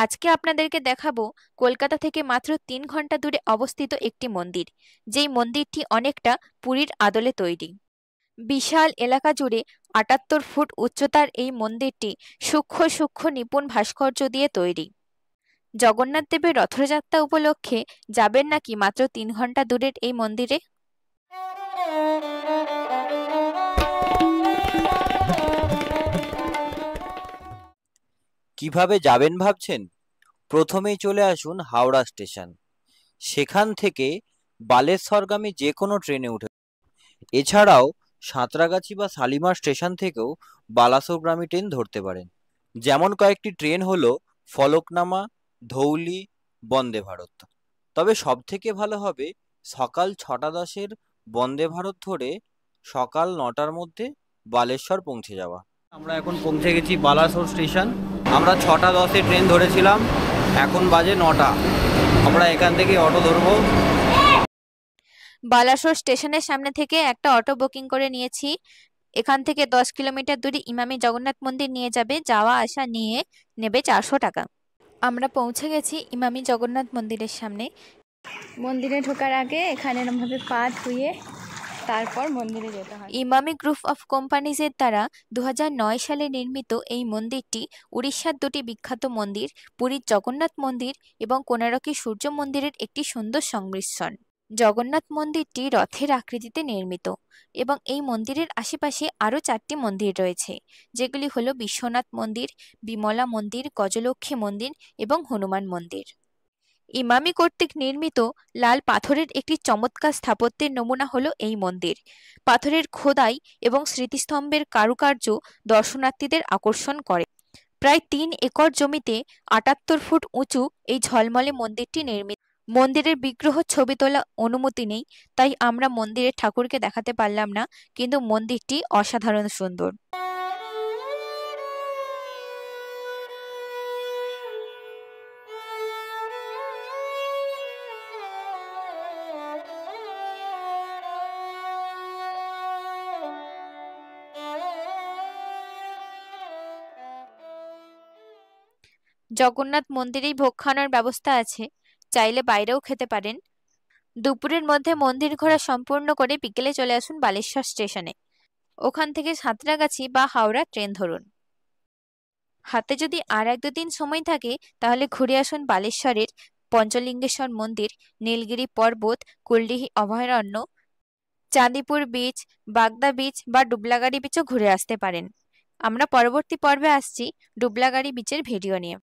আজকে আপনাদেরকে দেখাবো কলকাতা থেকে মাত্র 3 ঘন্টা দূরে অবস্থিত একটি মন্দির, যেই মন্দিরটি অনেকটা পুরীর আদলে তৈরি। বিশাল এলাকা জুড়ে 78 ফুট উচ্চতার এই মন্দিরটি সূক্ষ্ম সূক্ষ্ম নিপুণ ভাস্কর্য দিয়ে তৈরি। জগন্নাথ দেবের রথযাত্রা উপলক্ষে যাবেন নাকি মাত্র 3 ঘন্টা দূরের এই মন্দিরে? কিভাবে যাবেন ভাবছেন? প্রথমেই চলে আসুন হাওড়া স্টেশন। সেখান থেকে বালেশ্বরগামী যে কোনো ট্রেনে উঠে, এছাড়াও সাঁতরাগাছি বা শালিমার স্টেশন থেকেও বালাসোরগামী ট্রেন ধরতে পারেন। যেমন কয়েকটি ট্রেন হলো ফলকনামা, ধৌলি, বন্দে ভারত। তবে সব থেকে ভালো হবে সকাল 6:10-এর বন্দে ভারত ধরে সকাল 9টার মধ্যে বালেশ্বর পৌঁছে যাওয়া। আমরা এখন পৌঁছে গেছি বালাসোর স্টেশন। আমরা 6:10-এ ট্রেন ধরেছিলাম, এখন বাজে 9টা। আমরা এখান থেকে অটো ধরবো। বালাসোর স্টেশনের সামনে থেকে একটা অটো বুকিং করে নিয়েছি। এখান থেকে 10 কিলোমিটার দূরে ইমামি জগন্নাথ মন্দির নিয়ে যাবে, যাওয়া আসা নিয়ে নেবে 400 টাকা। আমরা পৌঁছে গেছি ইমামি জগন্নাথ মন্দিরের সামনে। মন্দিরে ঢোকার আগে এখানে এরমভাবে পা ধুয়ে তারপর মন্দিরে যেতে হয়। ইমামি গ্রুপ অফ কোম্পানিজের দ্বারা 2009 সালে নির্মিত এই মন্দিরটি উড়িষ্যার দুটি বিখ্যাত মন্দির, পুরীর জগন্নাথ মন্দির এবং কোনারকের সূর্য মন্দিরের একটি সুন্দর সংমিশ্রণ। জগন্নাথ মন্দিরটি রথের আকৃতিতে নির্মিত এবং এই মন্দিরের আশেপাশে আরও 4টি মন্দির রয়েছে, যেগুলি হলো বিশ্বনাথ মন্দির, বিমলা মন্দির, গজলক্ষ্মী মন্দির এবং হনুমান মন্দির। ইমামি কর্তৃক নির্মিত লাল পাথরের একটি চমৎকার স্থাপত্যের নমুনা হলো এই মন্দির। পাথরের খোদাই এবং স্মৃতিস্তম্ভের কারুকার্য দর্শনার্থীদের আকর্ষণ করে। প্রায় 3 একর জমিতে 78 ফুট উঁচু এই ঝলমলে মন্দিরটি নির্মিত। মন্দিরের বিগ্রহ ছবি তোলা অনুমতি নেই, তাই আমরা মন্দিরের ঠাকুরকে দেখাতে পারলাম না, কিন্তু মন্দিরটি অসাধারণ সুন্দর। জগন্নাথ মন্দিরেই ভোগ খাওয়ানোর ব্যবস্থা আছে, চাইলে বাইরেও খেতে পারেন। দুপুরের মধ্যে মন্দির ঘোরা সম্পূর্ণ করে বিকেলে চলে আসুন বালেশ্বর স্টেশনে। ওখান থেকে সাঁতরাগাছি বা হাওড়া ট্রেন ধরুন। হাতে যদি আর 1-2 দিন সময় থাকে তাহলে ঘুরে আসুন বালেশ্বরের পঞ্চলিঙ্গেশ্বর মন্দির, নীলগিরি পর্বত, কুলডিহি অভয়ারণ্য, চাঁদিপুর বিচ, বাগদা বিচ বা ডুবলাগাড়ি বিচও ঘুরে আসতে পারেন। আমরা পরবর্তী পর্বে আসছি ডুবলাগাড়ি বিচের ভিডিও নিয়ে।